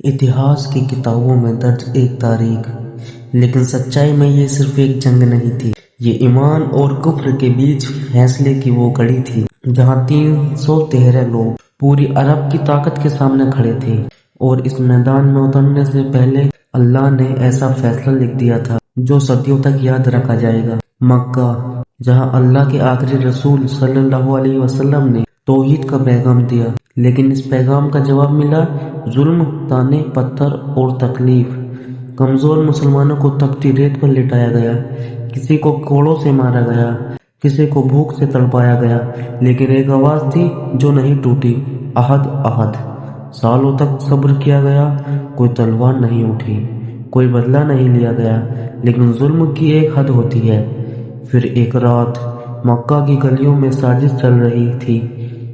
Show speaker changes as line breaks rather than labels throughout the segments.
اتہاس کی کتابوں میں درج ایک تاریخ، لیکن سچائی میں یہ صرف ایک جنگ نہیں تھی، یہ ایمان اور کفر کے بیچ فیصلے کی وہ کڑی تھی جہاں 313 لوگ پوری عرب کی طاقت کے سامنے کھڑے تھے، اور اس میدان میں اترنے سے پہلے اللہ نے ایسا فیصلہ لکھ دیا تھا جو صدیوں تک یاد رکھا جائے گا۔ مکہ، جہاں اللہ کے آخری رسول صلی اللہ علیہ وسلم نے توحید کا پیغام دیا، لیکن اس پیغام کا جواب ملا ظلم، طعنے، پتھر اور تکلیف۔ کمزور مسلمانوں کو تپتی ریت پر لٹایا گیا، کسی کو کوڑوں سے مارا گیا، کسی کو بھوک سے تڑپایا گیا، لیکن ایک آواز تھی جو نہیں ٹوٹی، احد احد۔ سالوں تک صبر کیا گیا، کوئی تلوار نہیں اٹھی، کوئی بدلہ نہیں لیا گیا، لیکن ظلم کی ایک حد ہوتی ہے۔ پھر ایک رات مکہ کی گلیوں میں سازش چل رہی تھی،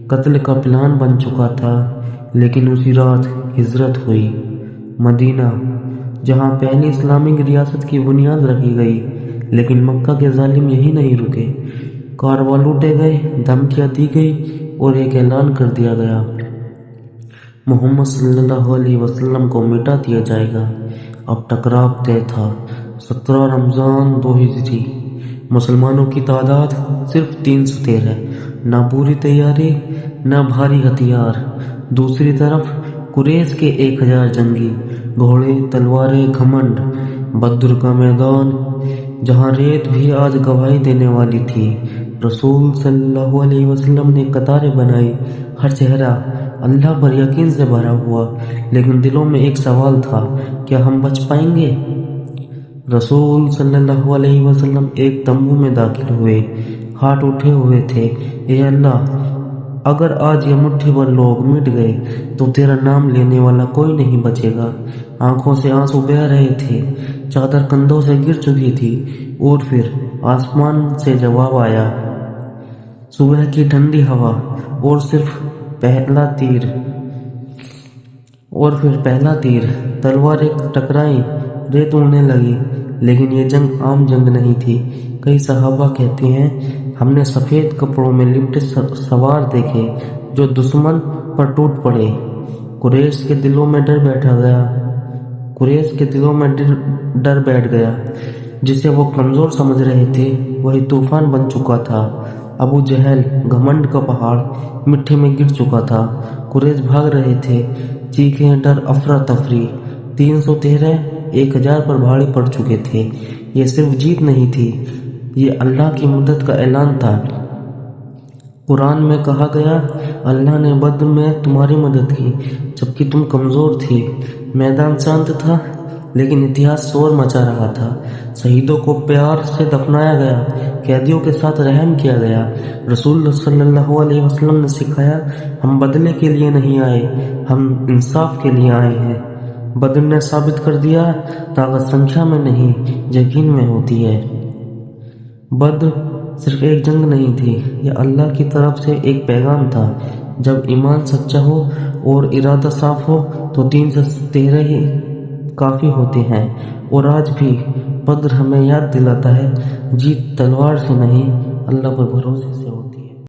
قتل کا پلان بن چکا تھا، لیکن اسی رات ہجرت ہوئی۔ مدینہ، جہاں پہلی اسلامک ریاست کی بنیاد رکھی گئی، لیکن مکہ کے ظالم یہی نہیں رکے۔ کارواں لوٹے گئے، دھمکیاں دی گئی اور ایک اعلان کر دیا گیا، محمد صلی اللہ علیہ وسلم کو مٹا دیا جائے گا۔ اب ٹکراؤ طے تھا۔ 17 رمضان 2 ہجری۔ مسلمانوں کی تعداد صرف 313، نہ پوری تیاری، نہ بھاری ہتھیار۔ دوسری طرف قریش کے 1000 جنگی، گھوڑے، تلواریں، گھمنڈ۔ بدر کا میدان، جہاں ریت بھی آج گواہی دینے والی تھی۔ رسول صلی اللہ علیہ وسلم نے قطاریں بنائی، ہر چہرہ اللہ پر یقین سے بھرا ہوا، لیکن دلوں میں ایک سوال تھا، کیا ہم بچ پائیں گے؟ رسول صلی اللہ علیہ وسلم ایک تمبو میں داخل ہوئے، ہاتھ اٹھے ہوئے تھے، اے اللہ، اگر آج یہ مٹھی بھر لوگ مٹ گئے تو تیرا نام لینے والا کوئی نہیں بچے گا۔ آنکھوں سے آنسو بہہ رہے تھے، چادر کندھوں سے گر چکی تھی، اور پھر آسمان سے جواب آیا، صبح کی ٹھنڈی ہوا، اور پھر پہلا تیر۔ تلواریں ٹکرائیں، ریت اڑنے لگی، لیکن یہ جنگ عام جنگ نہیں تھی۔ کئی صحابہ کہتے ہیں، ہم نے سفید کپڑوں میں لپٹے سوار دیکھے جو دشمن پر ٹوٹ پڑے۔ قریش کے دلوں میں ڈر بیٹھ گیا، جسے وہ کمزور سمجھ رہے تھے، وہی طوفان بن چکا تھا۔ ابو جہل، گھمنڈ کا پہاڑ، مٹی میں گر چکا تھا۔ قریش بھاگ رہے تھے، چیخیں، ڈر، افراتفری۔ 313 1000 پر بھاری پڑ چکے تھے۔ یہ صرف جیت نہیں تھی، یہ اللہ کی مدد کا اعلان تھا۔ قرآن میں کہا گیا، اللہ نے بدر میں تمہاری مدد کی جبکہ تم کمزور تھی۔ میدان شانت تھا، لیکن اتہاس شور مچا رہا تھا۔ شہیدوں کو پیار سے دفنایا گیا، قیدیوں کے ساتھ رحم کیا گیا۔ رسول صلی اللہ علیہ وسلم نے سکھایا، ہم بدلے کے لیے نہیں آئے، ہم انصاف کے لیے آئے ہیں۔ بدر نے ثابت کر دیا، طاقت سنکھیا میں نہیں، یقین میں ہوتی ہے۔ بدر صرف ایک جنگ نہیں تھی، یہ اللہ کی طرف سے ایک پیغام تھا۔ جب ایمان سچا ہو اور ارادہ صاف ہو تو 313 ہی کافی ہوتے ہیں۔ اور آج بھی بدر ہمیں یاد دلاتا ہے، جیت تلوار سے نہیں، اللہ پر بھروسے سے ہوتی ہے۔